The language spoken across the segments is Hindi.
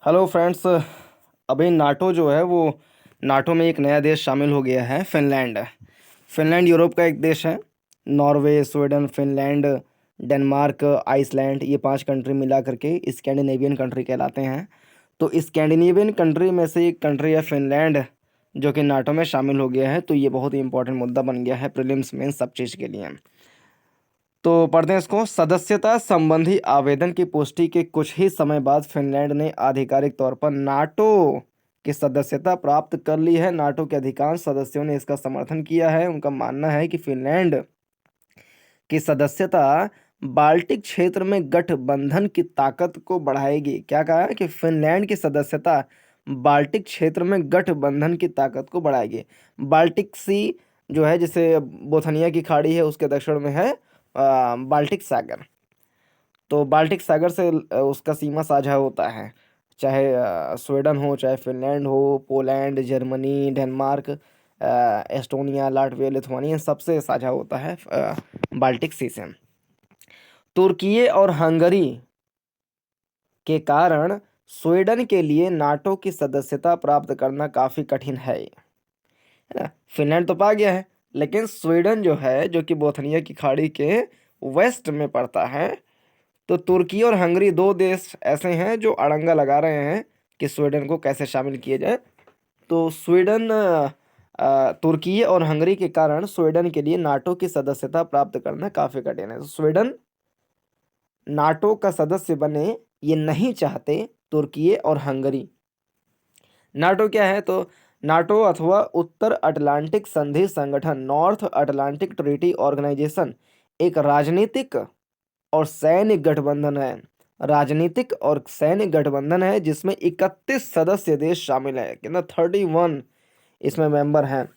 Hello friends. अभी नाटो जो है वो नाटो में एक नया देश शामिल हो गया है, फिनलैंड। फिनलैंड यूरोप का एक देश है। Norway, Sweden, Finland, Denmark, Iceland, ये 5 कंट्री मिला करके स्कैंडिनेवियन कंट्री कहलाते हैं। तो स्कैंडिनेवियन कंट्री में से एक कंट्री है फिनलैंड, जो कि नाटो में शामिल हो गया है। तो ये बहुत ही इंपॉर्टेंट मुद्दा बन गया है प्रीलिम्स में सब चीज़ के लिए। तो पढ़ते हैं इसको। सदस्यता संबंधी आवेदन की पुष्टि के कुछ ही समय बाद फिनलैंड ने आधिकारिक तौर पर नाटो की सदस्यता प्राप्त कर ली है। नाटो के अधिकांश सदस्यों ने इसका समर्थन किया है। उनका मानना है कि फिनलैंड की सदस्यता बाल्टिक क्षेत्र में गठबंधन की ताकत को बढ़ाएगी। क्या कहा है कि फिनलैंड की सदस्यता बाल्टिक क्षेत्र में गठबंधन की ताकत को बढ़ाएगी। बाल्टिक सी जो है, जिसे बोथनिया की खाड़ी है, उसके दक्षिण में है बाल्टिक सागर। तो बाल्टिक सागर से उसका सीमा साझा होता है। चाहे स्वीडन हो, चाहे फिनलैंड हो, Poland, Germany, Denmark, Estonia, Latvia, Lithuania, सबसे साझा होता है बाल्टिक सी से। तुर्की और हंगरी के कारण स्वीडन के लिए नाटो की सदस्यता प्राप्त करना काफी कठिन है ना। फिनलैंड तो पा गया है, लेकिन स्वीडन जो है, जो कि बोथनिया की खाड़ी के वेस्ट में पड़ता है। तो तुर्की और हंगरी दो देश ऐसे हैं जो अड़ंगा लगा रहे हैं कि स्वीडन को कैसे शामिल किया जाए। तो स्वीडन तुर्की और हंगरी के कारण स्वीडन के लिए नाटो की सदस्यता प्राप्त करना काफी कठिन है। तो स्वीडन नाटो का सदस्य बने, ये नहीं चाहते तुर्की और हंगरी। नाटो क्या है? तो नाटो अथवा उत्तर अटलांटिक संधि संगठन, नॉर्थ अटलांटिक ट्रीटी ऑर्गेनाइजेशन, एक राजनीतिक और सैन्य गठबंधन है। राजनीतिक और सैन्य गठबंधन है जिसमें 31 सदस्य देश शामिल है। कितना? 31 इसमें मेंबर हैं।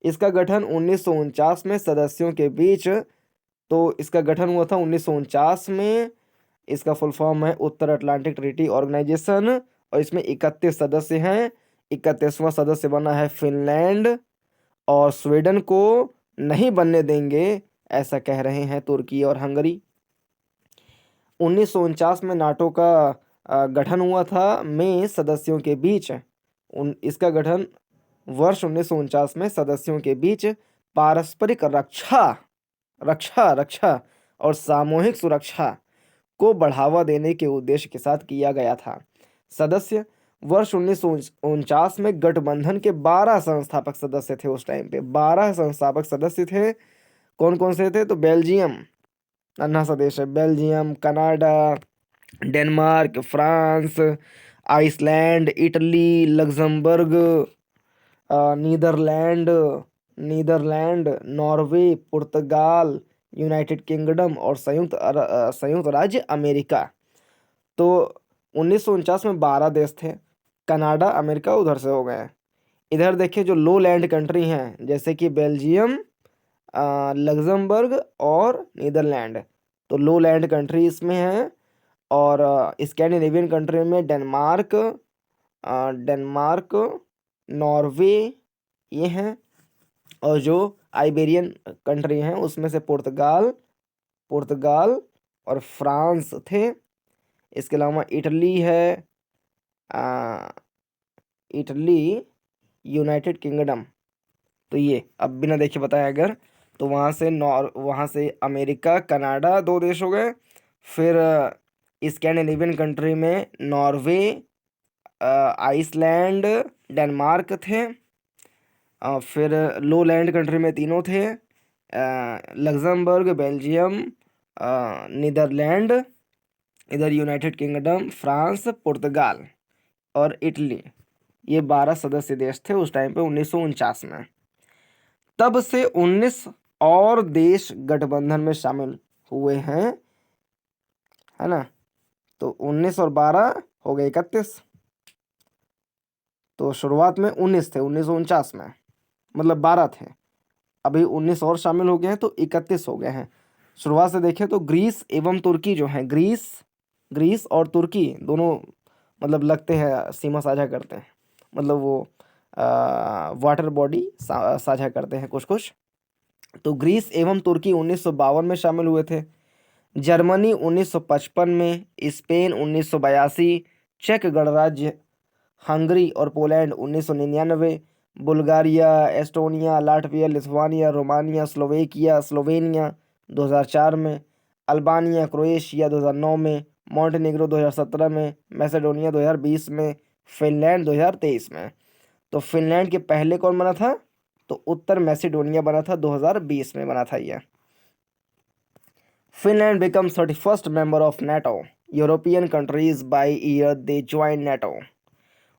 इसका गठन 1949 में सदस्यों के बीच, तो इसका गठन हुआ था 1949 में। इसका फुल फॉर्म है उत्तर अटलांटिक ट्रीटी ऑर्गेनाइजेशन, और इसमें 31 सदस्य हैं। 31वां सदस्य बना है फिनलैंड, और स्वीडन को नहीं बनने देंगे, ऐसा कह रहे हैं तुर्की और हंगरी। 1949 में नाटो का गठन हुआ था में सदस्यों के बीच। इसका गठन वर्ष 1949 में सदस्यों के बीच पारस्परिक रक्षा रक्षा रक्षा और सामूहिक सुरक्षा को बढ़ावा देने के उद्देश्य के साथ किया गया था। सदस्य वर्ष 1949 में गठबंधन के 12 संस्थापक सदस्य थे। उस टाइम पे 12 संस्थापक सदस्य थे। कौन कौन से थे? तो बेल्जियम, अन्ना सा देश है, Belgium, Canada, Denmark, France, Iceland, Italy, Luxembourg, Netherland Netherland Norway, पुर्तगाल, यूनाइटेड किंगडम और संयुक्त राज्य अमेरिका। तो 1949 में 12 देश थे। कनाडा, अमेरिका उधर से हो गए। इधर देखिए जो लो लैंड कंट्री हैं, जैसे कि बेल्जियम, लग्जमबर्ग और नीदरलैंड, तो लो लैंड कंट्री इसमें है। और स्कैंडिनेवियन कंट्री में डेनमार्क, नॉर्वे, ये हैं। और जो आइबेरियन कंट्री हैं उसमें से पुर्तगाल पुर्तगाल और फ्रांस थे। इसके अलावा इटली है, आ, इटली, यूनाइटेड किंगडम। तो ये अब बिना देखे बताया अगर, तो वहाँ से अमेरिका, कनाडा, दो देश हो गए। फिर स्कैंडिनेवियन कंट्री में नॉर्वे, आइसलैंड, डेनमार्क थे। फिर लो लैंड कंट्री में तीनों थे, लग्जमबर्ग, बेल्जियम, नीदरलैंड, इधर यूनाइटेड किंगडम, फ्रांस, पुर्तगाल और इटली। ये 12 सदस्य देश थे उस टाइम पे 1949 में। तब से 19 और देश गठबंधन में शामिल हुए हैं, है ना। तो 19 और 12 हो गए 31। तो शुरुआत में 19 थे 1949 में, मतलब 12 थे। अभी 19 और शामिल हो गए हैं तो 31 हो गए हैं। शुरुआत से देखें तो ग्रीस एवं तुर्की जो हैं, ग्रीस और तुर्की दोनों मतलब लगते हैं, सीमा साझा करते हैं। मतलब वो वाटर बॉडी साझा करते हैं कुछ कुछ। तो ग्रीस एवं तुर्की 1952 में शामिल हुए थे। जर्मनी 1955 में, स्पेन 1982, चेक गणराज्य, हंगरी और Poland 1999, Bulgaria, Estonia, Latvia, Lithuania, Romania, Slovenia 2004 में, अल्बानिया, क्रोएशिया 2009 में, मॉन्टेनेग्रो 2017 में, मैसेडोनिया 2020 में, फिनलैंड 2023 में। तो फिनलैंड के पहले कौन बना था? तो उत्तर मैसेडोनिया बना था, 2020 में बना था यह। Finland becomes 31st member of NATO. European countries by year they join NATO.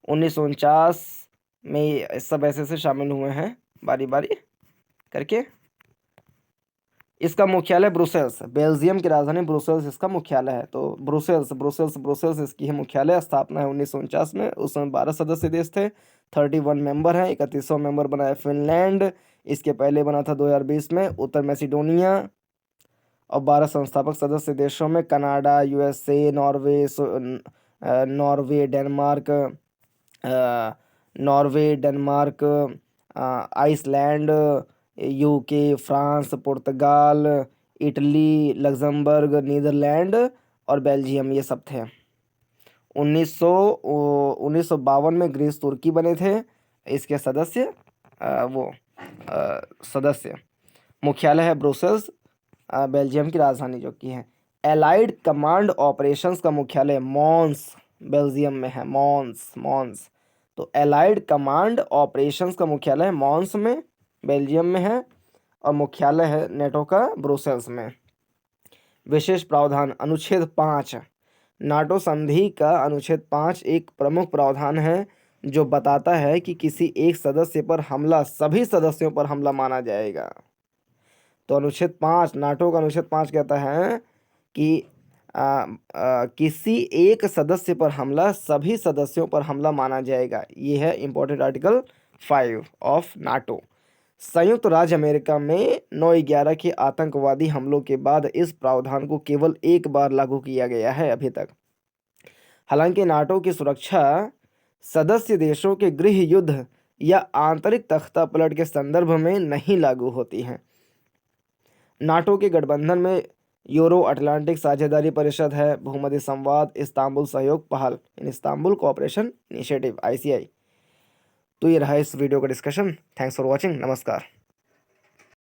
1949 में सब ऐसे शामिल हुए हैं बारी बारी करके। इसका मुख्यालय ब्रुसेल्स, बेल्जियम की राजधानी ब्रुसेल्स इसका मुख्यालय है। तो ब्रुसेल्स इसकी है मुख्यालय। स्थापना है 1949 में। उस समय 12 सदस्य देश थे, 31 मेंबर हैं। 31वां मेंबर बना है फिनलैंड। इसके पहले बना था 2020 में उत्तर मैसेडोनिया। और 12 संस्थापक सदस्य देशों में Canada, USA, Norway, Denmark, Iceland, UK, France, पुर्तगाल, इटली, लग्जमबर्ग, नीदरलैंड और बेल्जियम, ये सब थे। 1952 में ग्रीस, तुर्की बने थे इसके सदस्य। सदस्य मुख्यालय है ब्रुसेल्स, बेल्जियम की राजधानी जो कि है। एलाइड कमांड ऑपरेशंस का मुख्यालय मॉन्स, बेल्जियम में है। मॉन्स। तो एलाइड कमांड ऑपरेशंस का मुख्यालय मॉन्स में, बेल्जियम में है। और मुख्यालय है नेटो का ब्रुसेल्स में। विशेष प्रावधान अनुच्छेद 5। नाटो संधि का अनुच्छेद 5 एक प्रमुख प्रावधान है जो बताता है कि किसी एक सदस्य पर हमला सभी सदस्यों पर हमला माना जाएगा। तो अनुच्छेद 5, नाटो का अनुच्छेद 5 कहता है कि किसी एक सदस्य पर हमला सभी सदस्यों पर हमला माना जाएगा। ये है इंपॉर्टेंट आर्टिकल 5 ऑफ नाटो। संयुक्त राज्य अमेरिका में 9/11 के आतंकवादी हमलों के बाद इस प्रावधान को केवल एक बार लागू किया गया है अभी तक। हालांकि नाटो की सुरक्षा सदस्य देशों के गृह युद्ध या आंतरिक तख्तापलट के संदर्भ में नहीं लागू होती है। नाटो के गठबंधन में यूरो अटलांटिक साझेदारी परिषद है, भूमध्य संवाद, इस्तांबुल सहयोग पहल, इस्तांबुल कोऑपरेशन इनिशिएटिव, ICI। तो ये रहा इस वीडियो का डिस्कशन। Thanks for watching. नमस्कार।